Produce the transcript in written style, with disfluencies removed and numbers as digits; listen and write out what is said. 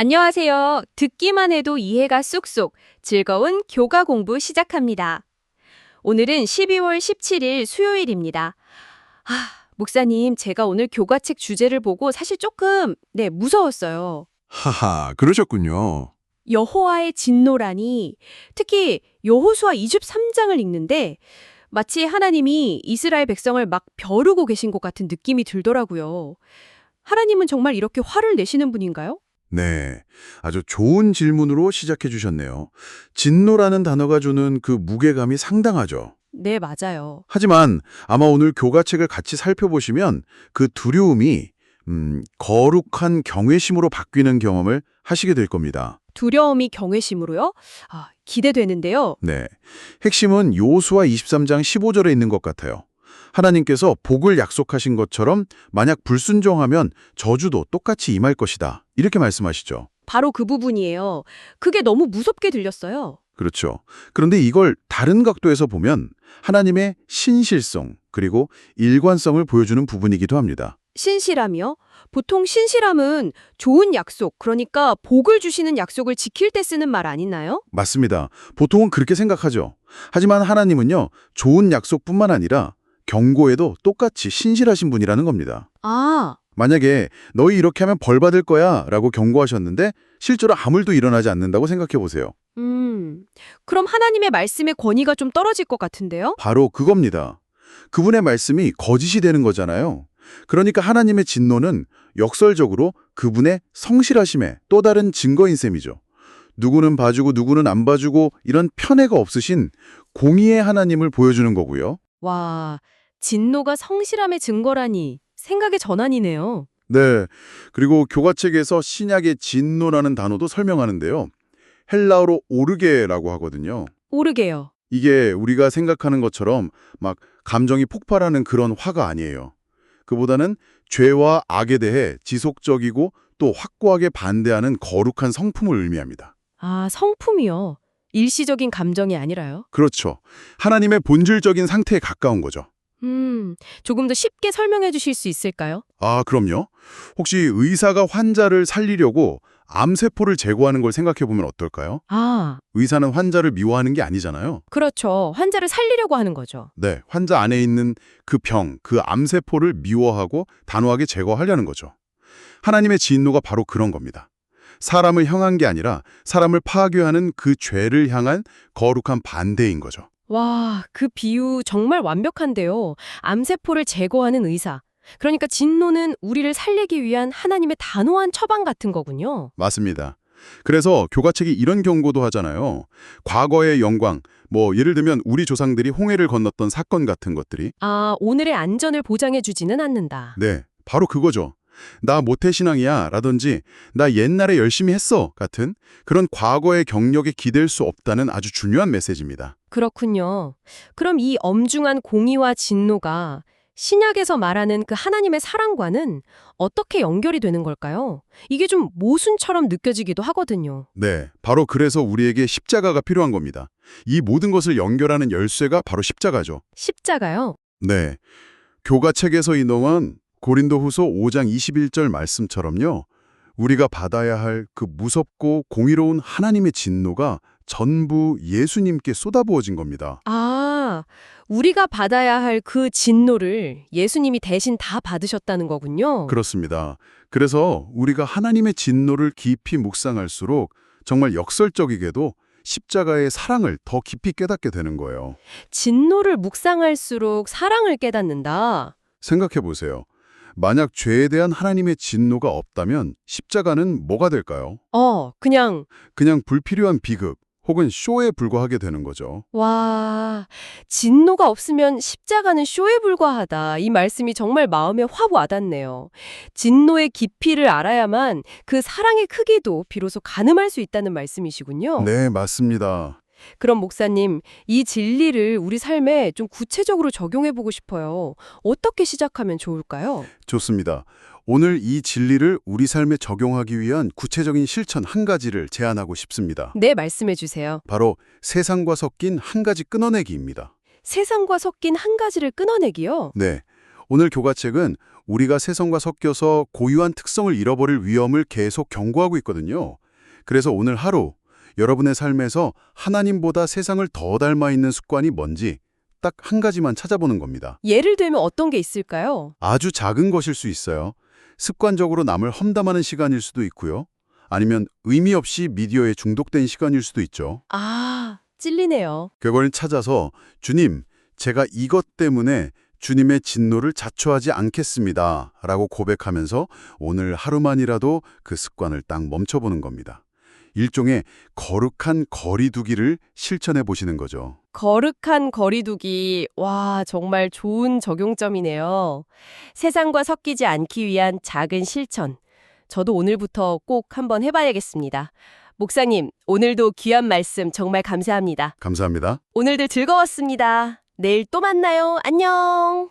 안녕하세요. 듣기만 해도 이해가 쑥쑥 즐거운 교과 공부 시작합니다. 오늘은 12월 17일 수요일입니다. 목사님, 제가 오늘 교과책 주제를 보고 사실 조금, 무서웠어요. 하하, 그러셨군요. 여호와의 진노라니, 특히 여호수아 23장을 읽는데 마치 하나님이 이스라엘 백성을 막 벼르고 계신 것 같은 느낌이 들더라고요. 하나님은 정말 이렇게 화를 내시는 분인가요? 네, 아주 좋은 질문으로 시작해 주셨네요. 진노라는 단어가 주는 그 무게감이 상당하죠. 네, 맞아요. 하지만 아마 오늘 교과책을 같이 살펴보시면 그 두려움이 거룩한 경외심으로 바뀌는 경험을 하시게 될 겁니다. 두려움이 경외심으로요? 기대되는데요. 네, 핵심은 여호수아 23장 15절에 있는 것 같아요. 하나님께서 복을 약속하신 것처럼 만약 불순종하면 저주도 똑같이 임할 것이다. 이렇게 말씀하시죠. 바로 그 부분이에요. 그게 너무 무섭게 들렸어요. 그렇죠. 그런데 이걸 다른 각도에서 보면 하나님의 신실성 그리고 일관성을 보여주는 부분이기도 합니다. 신실함이요? 보통 신실함은 좋은 약속, 그러니까 복을 주시는 약속을 지킬 때 쓰는 말 아니나요? 맞습니다. 보통은 그렇게 생각하죠. 하지만 하나님은요, 좋은 약속뿐만 아니라 경고에도 똑같이 신실하신 분이라는 겁니다. 만약에 너희 이렇게 하면 벌 받을 거야 라고 경고하셨는데 실제로 아무 일도 일어나지 않는다고 생각해 보세요. 그럼 하나님의 말씀의 권위가 좀 떨어질 것 같은데요? 바로 그겁니다. 그분의 말씀이 거짓이 되는 거잖아요. 그러니까 하나님의 진노는 역설적으로 그분의 성실하심의 또 다른 증거인 셈이죠. 누구는 봐주고 누구는 안 봐주고 이런 편애가 없으신 공의의 하나님을 보여주는 거고요. 와, 진노가 성실함의 증거라니 생각의 전환이네요. 네, 그리고 교과책에서 신약의 진노라는 단어도 설명하는데요. 헬라어로 오르게라고 하거든요. 오르게요. 이게 우리가 생각하는 것처럼 막 감정이 폭발하는 그런 화가 아니에요. 그보다는 죄와 악에 대해 지속적이고 또 확고하게 반대하는 거룩한 성품을 의미합니다. 성품이요. 일시적인 감정이 아니라요. 그렇죠. 하나님의 본질적인 상태에 가까운 거죠. 조금 더 쉽게 설명해 주실 수 있을까요? 그럼요. 혹시 의사가 환자를 살리려고 암세포를 제거하는 걸 생각해 보면 어떨까요? 의사는 환자를 미워하는 게 아니잖아요. 그렇죠. 환자를 살리려고 하는 거죠. 네, 환자 안에 있는 그 병, 그 암세포를 미워하고 단호하게 제거하려는 거죠. 하나님의 진노가 바로 그런 겁니다. 사람을 향한 게 아니라 사람을 파괴하는 그 죄를 향한 거룩한 반대인 거죠. 와, 그 비유 정말 완벽한데요. 암세포를 제거하는 의사. 그러니까 진노는 우리를 살리기 위한 하나님의 단호한 처방 같은 거군요. 맞습니다. 그래서 교과책이 이런 경고도 하잖아요. 과거의 영광, 예를 들면 우리 조상들이 홍해를 건넜던 사건 같은 것들이 오늘의 안전을 보장해 주지는 않는다. 네, 바로 그거죠. 나 모태신앙이야 라든지 나 옛날에 열심히 했어 같은 그런 과거의 경력에 기댈 수 없다는 아주 중요한 메시지입니다. 그렇군요. 그럼 이 엄중한 공의와 진노가 신약에서 말하는 그 하나님의 사랑과는 어떻게 연결이 되는 걸까요? 이게 좀 모순처럼 느껴지기도 하거든요. 네, 바로 그래서 우리에게 십자가가 필요한 겁니다. 이 모든 것을 연결하는 열쇠가 바로 십자가죠. 십자가요? 네, 교과책에서 인용한 고린도후서 5장 21절 말씀처럼요. 우리가 받아야 할 그 무섭고 공의로운 하나님의 진노가 전부 예수님께 쏟아부어진 겁니다. 우리가 받아야 할 그 진노를 예수님이 대신 다 받으셨다는 거군요. 그렇습니다. 그래서 우리가 하나님의 진노를 깊이 묵상할수록 정말 역설적이게도 십자가의 사랑을 더 깊이 깨닫게 되는 거예요. 진노를 묵상할수록 사랑을 깨닫는다. 생각해 보세요. 만약 죄에 대한 하나님의 진노가 없다면 십자가는 뭐가 될까요? 그냥 그냥 불필요한 비극 혹은 쇼에 불과하게 되는 거죠. 와, 진노가 없으면 십자가는 쇼에 불과하다. 이 말씀이 정말 마음에 확 와닿네요. 진노의 깊이를 알아야만 그 사랑의 크기도 비로소 가늠할 수 있다는 말씀이시군요. 네, 맞습니다. 그럼 목사님, 이 진리를 우리 삶에 좀 구체적으로 적용해 보고 싶어요. 어떻게 시작하면 좋을까요? 좋습니다. 오늘 이 진리를 우리 삶에 적용하기 위한 구체적인 실천 한 가지를 제안하고 싶습니다. 네, 말씀해 주세요. 바로 세상과 섞인 한 가지 끊어내기입니다. 세상과 섞인 한 가지를 끊어내기요? 네, 오늘 교과책은 우리가 세상과 섞여서 고유한 특성을 잃어버릴 위험을 계속 경고하고 있거든요. 그래서 오늘 하루 여러분의 삶에서 하나님보다 세상을 더 닮아 있는 습관이 뭔지 딱 한 가지만 찾아보는 겁니다. 예를 들면 어떤 게 있을까요? 아주 작은 것일 수 있어요. 습관적으로 남을 험담하는 시간일 수도 있고요. 아니면 의미 없이 미디어에 중독된 시간일 수도 있죠. 아, 찔리네요. 그걸 찾아서 주님, 제가 이것 때문에 주님의 진노를 자초하지 않겠습니다. 라고 고백하면서 오늘 하루만이라도 그 습관을 딱 멈춰보는 겁니다. 일종의 거룩한 거리두기를 실천해 보시는 거죠. 거룩한 거리두기. 와, 정말 좋은 적용점이네요. 세상과 섞이지 않기 위한 작은 실천. 저도 오늘부터 꼭 한번 해봐야겠습니다. 목사님, 오늘도 귀한 말씀 정말 감사합니다. 감사합니다. 오늘도 즐거웠습니다. 내일 또 만나요. 안녕.